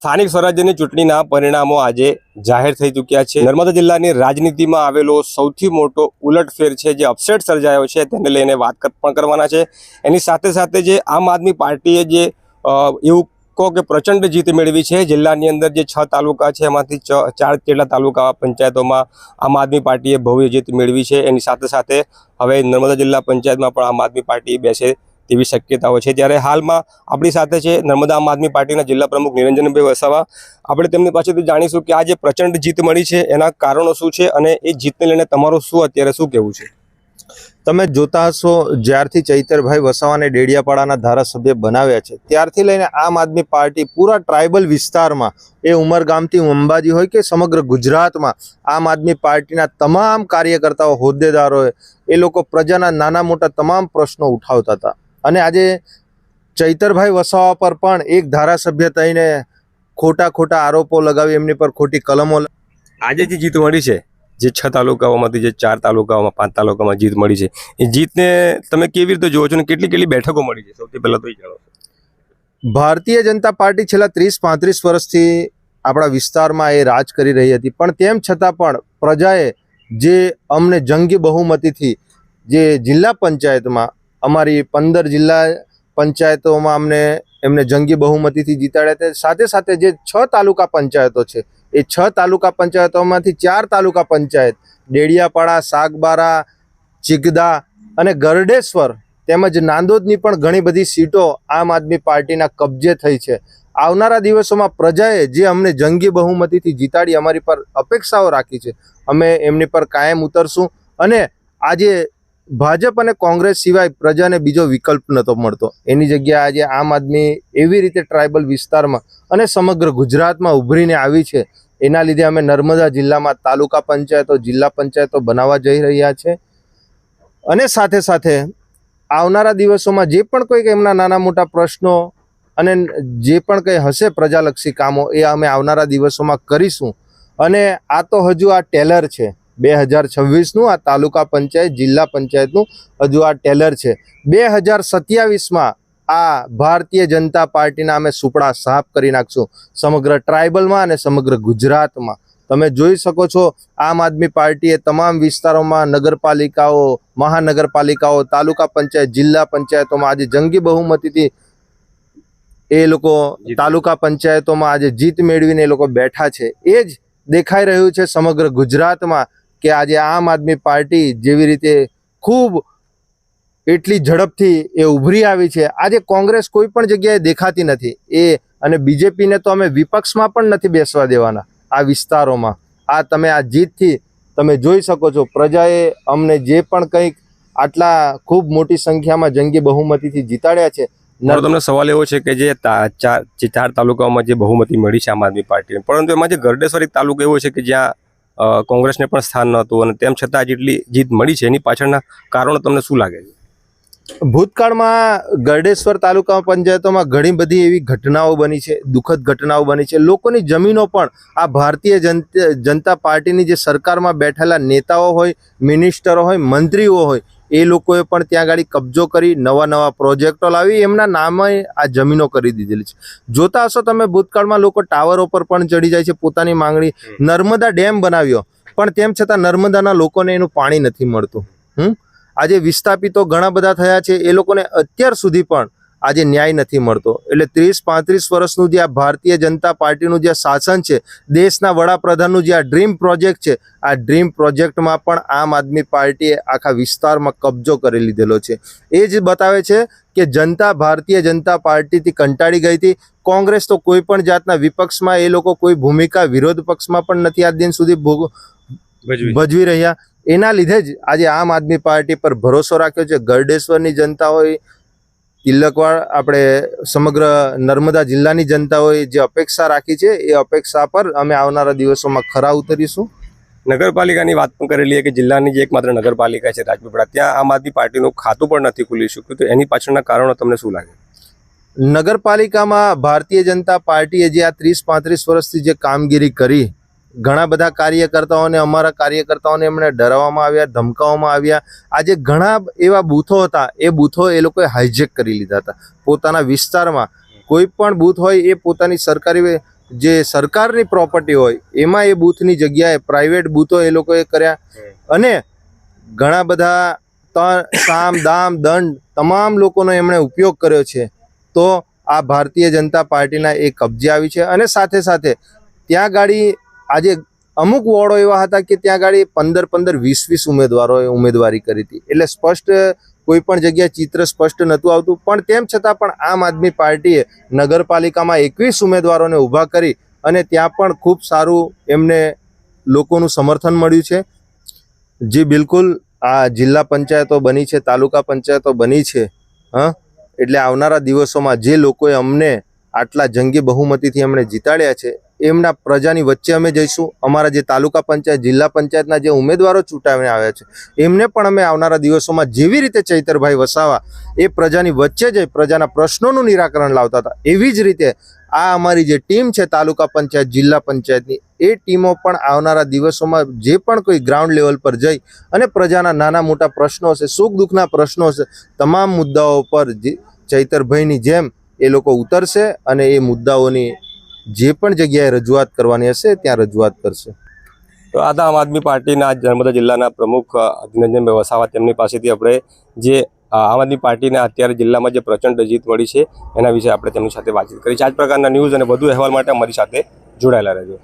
સ્થાનિક સ્વરાજ્યની ચૂંટણીના પરિણામો આજે જાહેર થઈ ચૂક્યા છે। નર્મદા જિલ્લાની રાજનીતિમાં આવેલો સૌથી મોટો ઉલટફેર છે, જે અપસેટ સર્જાયો છે, તેને લઈને વાત પણ કરવાના છે। એની સાથે સાથે જે આમ આદમી પાર્ટીએ જે એવું કહો કે પ્રચંડ જીત મેળવી છે। જિલ્લાની અંદર જે 6 તાલુકા છે એમાંથી 4 જેટલા તાલુકા પંચાયતોમાં આમ આદમી પાર્ટીએ ભવ્ય જીત મેળવી છે। એની સાથે સાથે હવે નર્મદા જિલ્લા પંચાયતમાં પણ આમ આદમી પાર્ટી બેસે તેવી શક્યતાઓ છે। ત્યારે હાલમાં આપણી સાથે છે નર્મદા આમ આદમી પાર્ટીના જિલ્લા પ્રમુખ નિરંજનભાઈ વસાવા। આપણે તેમની પાસેથી જાણીશું કે આ જે પ્રચંડ જીત મળી છે એના કારણો શું છે અને એ જીતને લઈને તમારું અત્યારે શું કહેવું છે? તમે જોતા હશો, જ્યારથી ચૈતરભાઈ વસાવાને ડેડિયાપાડાના ધારાસભ્ય બનાવ્યા છે ત્યારથી લઈને આમ આદમી પાર્ટી પૂરા ટ્રાઇબલ વિસ્તારમાં, એ ઉમરગામથી અંબાજી હોય કે સમગ્ર ગુજરાતમાં, આમ આદમી પાર્ટીના તમામ કાર્યકર્તાઓ, હોદ્દેદારોએ એ લોકો પ્રજાના નાના મોટા તમામ પ્રશ્નો ઉઠાવતા હતા। અને આજે ચૈતરભાઈ વસાવા પર પણ એક ધારાસભ્ય થઈને ખોટા આરોપો લગાવી, એમની પર ખોટી કલમો। આજે જે જીત મળી છે, જે 6 તાલુકાઓમાંથી જે 4 તાલુકાઓમાં 5 તાલુકામાં જીત મળી છે, એ જીતને તમે કેવી રીતે જોવો છો અને કેટલી બેઠકો મળી છે? સૌથી પહેલા તો એ જાણો। ભારતીય જનતા પાર્ટી છેલ્લા 30-35 વર્ષથી આપણા વિસ્તારમાં એ રાજ કરી રહી હતી, પણ તેમ છતાં પણ પ્રજાએ જે અમને જંગી બહુમતીથી જે જિલ્લા પંચાયતમાં, અમારી 15 જિલ્લા પંચાયતોમાં એમને જંગી બહુમતીથી જીતાડ્યા છે। સાથે સાથે જે 6 તાલુકા પંચાયતો છે, એ 6 તાલુકા પંચાયતોમાંથી 4 તાલુકા પંચાયત ડેડિયાપાડા, સાગબારા, ચિગદા અને ગરડેશ્વર તેમજ નાંદોદની પણ ઘણી બધી સીટો આમ આદમી પાર્ટીના કબજે થઈ છે। આવનારા દિવસોમાં પ્રજાએ જે અમને જંગી બહુમતીથી જીતાડી અમારી પર અપેક્ષાઓ રાખી છે, અમે એમની પર કાયમ ઉતરશું। અને આજે ભાજપ અને કોંગ્રેસ સિવાય પ્રજાને બીજો વિકલ્પ નહોતો મળતો, એની જગ્યાએ આજે આમ આદમી એવી રીતે ટ્રાઇબલ વિસ્તારમાં અને સમગ્ર ગુજરાતમાં ઉભરીને આવી છે। એના લીધે અમે નર્મદા જિલ્લામાં તાલુકા પંચાયતો, જિલ્લા પંચાયતો બનાવવા જઈ રહ્યા છે। અને સાથે સાથે આવનારા દિવસોમાં જે પણ કોઈક એમના નાના મોટા પ્રશ્નો અને જે પણ કંઈ હશે પ્રજાલક્ષી કામો, એ અમે આવનારા દિવસોમાં કરીશું। અને આ તો હજુ આ ટેલર છે 2026નું, આ તાલુકા પંચાયત, જિલ્લા પંચાયતનું હજુ આ ટેલર છે। 2027માં આ ભારતીય જનતા પાર્ટીના અમે સુપડા સાફ કરી નાખશું સમગ્ર ટ્રાઇબલમાં અને સમગ્ર ગુજરાતમાં। તમે જોઈ શકો છો, આમ આદમી પાર્ટીએ તમામ વિસ્તારોમાં નગરપાલિકાઓ, મહાનગરપાલિકાઓ, તાલુકા પંચાયત, જિલ્લા પંચાયતોમાં આજે જંગી બહુમતીથી એ લોકો તાલુકા પંચાયતોમાં આજે જીત મેળવીને એ લોકો બેઠા છે। એ જ દેખાઈ રહ્યું છે સમગ્ર ગુજરાતમાં કે આજે આમ આદમી પાર્ટી જેવી રીતે ખૂબ એટલી ઝડપથી એ ઉભરી આવી છે। આજે કોંગ્રેસ કોઈ પણ જગ્યાએ દેખાતી નથી, અને બીજેપીને તો અમે વિપક્ષમાં પણ નથી બેસવા દેવાના આ વિસ્તારોમાં। આ તમે આ જીતથી તમે જોઈ શકો છો, પ્રજાએ અમને જે પણ કંઈક આટલા ખૂબ મોટી સંખ્યામાં જંગી બહુમતીથી જીતાડ્યા છે। મારો તમને સવાલ એવો છે કે જે 4 તાલુકાઓમાં જે બહુમતી મળી છે આમ આદમી પાર્ટીને, પરંતુ એમાં જે ગરડેશ્વર એક તાલુકો એવો છે કે જ્યાં કોંગ્રેસને પણ સ્થાન નહોતું, અને તેમ છતાં જેટલી જીત મળી છે એની પાછળના કારણો તમને શું લાગે છે? ભૂતકાળમાં ગરડેશ્વર તાલુકા પંચાયતોમાં ઘણી બધી એવી ઘટનાઓ બની છે, દુઃખદ ઘટનાઓ બની છે। લોકોની જમીનો પણ આ ભારતીય જનતા પાર્ટીની જે સરકારમાં બેઠેલા નેતાઓ હોય, મિનિસ્ટરો હોય, મંત્રીઓ હોય, એ લોકોએ પણ ત્યાં આગળ કબજો કરી નવા પ્રોજેક્ટો લાવી એમના નામે આ જમીનો કરી દીધેલી છે। જોતા હશો તમે, ભૂતકાળમાં લોકો ટાવરો પર પણ ચડી જાય છે પોતાની માંગણી। નર્મદા ડેમ બનાવ્યો, પણ તેમ છતાં નર્મદાના લોકોને એનું પાણી નથી મળતું। આજે વિસ્થાપિતો ઘણા બધા થયા છે, એ લોકોને અત્યાર સુધી પણ આજે ન્યાય નથી મળતો। એટલે 30-35 વર્ષનું જે આ ભારતીય જનતા પાર્ટીનું જે શાસન છે, દેશના વડાપ્રધાનનું જે આ ડ્રીમ પ્રોજેક્ટ છે, આ ડ્રીમ પ્રોજેક્ટમાં પણ આમ આદમી પાર્ટીએ આખા વિસ્તારમાં કબજો કરી લીધેલો છે। એ જ બતાવે છે કે જનતા ભારતીય જનતા પાર્ટીથી કંટાળી ગઈ હતી। કોંગ્રેસ તો કોઈ પણ જાતના વિપક્ષમાં એ લોકો કોઈ ભૂમિકા વિરોધ પક્ષમાં પણ નથી આજ દિન સુધી ભજવી રહ્યા। એના લીધે જ આજે આમ આદમી પાર્ટી પર ભરોસો રાખ્યો છે। ગરડેશ્વરની જનતા હોય, તિલકવાડ, આપણે સમગ્ર નર્મદા જિલ્લાની જનતા હોય, જે અપેક્ષા રાખી છે, એ અપેક્ષા પર અમે આવનારા દિવસોમાં ખરા ઉતરીશું। નગરપાલિકાની વાત પણ કરેલી કે જિલ્લાની જે એકમાત્ર નગરપાલિકા છે રાજપીપળા, ત્યાં આમ આદમી પાર્ટીનું ખાતું પણ નથી ખુલી શક્યું, તો એની પાછળના કારણો તમને શું લાગે? નગરપાલિકામાં ભારતીય જનતા પાર્ટીએ જે આ 30-35 વર્ષથી જે કામગીરી કરી, ઘણા બધા કાર્યકર્તાઓને, અમારા કાર્યકર્તાઓને એમણે ડરાવવામાં આવ્યા, ધમકાવવામાં આવ્યા। આજે ઘણા એવા બૂથો હતા, એ બૂથો એ લોકોએ હાઈજેક કરી લીધા હતા પોતાના વિસ્તારમાં। કોઈ પણ બૂથ હોય એ પોતાની સરકારી જે સરકારની પ્રોપર્ટી હોય એમાં એ બૂથની જગ્યાએ પ્રાઇવેટ બૂથો એ લોકોએ કર્યા અને ઘણા બધા સામ દામ દંડ તમામ લોકોનો એમણે ઉપયોગ કર્યો છે. તો આ ભારતીય જનતા પાર્ટીના એ કબજે આવી છે અને સાથે સાથે ત્યાં ગાડી આજે અમુક વોર્ડો એવા હતા કે ત્યાં ગાડી 15-20 ઉમેદવારોએ ઉમેદવારી કરી હતી. એટલે સ્પષ્ટ કોઈ પણ જગ્યાએ ચિત્ર સ્પષ્ટ નહોતું આવતું, પણ તેમ છતાં પણ આમ આદમી પાર્ટીએ નગરપાલિકામાં 21 ઉમેદવારોને ઊભા કરી અને ત્યાં પણ ખૂબ સારું એમને લોકોનું સમર્થન મળ્યું છે. જે બિલકુલ આ જિલ્લા પંચાયતો બની છે, તાલુકા પંચાયતો બની છે, એટલે આવનારા દિવસોમાં જે લોકોએ અમને આટલા જંગી બહુમતીથી એમણે જીતાડ્યા છે એમના પ્રજાની વચ્ચે અમે જઈશું. અમારા જે તાલુકા પંચાયત જિલ્લા પંચાયતના જે ઉમેદવારો ચૂંટાવીને આવ્યા છે એમને પણ અમે આવનારા દિવસોમાં જેવી રીતે ચૈતરભાઈ વસાવા એ પ્રજાની વચ્ચે જઈ પ્રજાના પ્રશ્નોનું નિરાકરણ લાવતા હતા, એવી જ રીતે આ અમારી જે ટીમ છે તાલુકા પંચાયત જિલ્લા પંચાયતની એ ટીમો પણ આવનારા દિવસોમાં જે પણ કોઈ ગ્રાઉન્ડ લેવલ પર જઈ અને પ્રજાના નાના મોટા પ્રશ્નો હશે, સુખ દુઃખના પ્રશ્નો હશે, તમામ મુદ્દાઓ પર ચૈતરભાઈની જેમ એ લોકો ઉતરશે અને એ મુદ્દાઓની જે પણ જગ્યાએ રજૂઆત કરવાની હશે ત્યાં રજૂઆત કરશે. તો આ આમ આદમી પાર્ટીના નર્મદા જિલ્લાના પ્રમુખ અધિનંજનભાઈ વસાવા, તેમની પાસેથી આપણે જે આમ આદમી પાર્ટીને અત્યારે જિલ્લામાં જે પ્રચંડ જીત મળી છે એના વિશે આપણે તેમની સાથે વાતચીત કરી છે. આ જ પ્રકારના ન્યૂઝ અને વધુ અહેવાલ માટે અમારી સાથે જોડાયેલા રહેજો.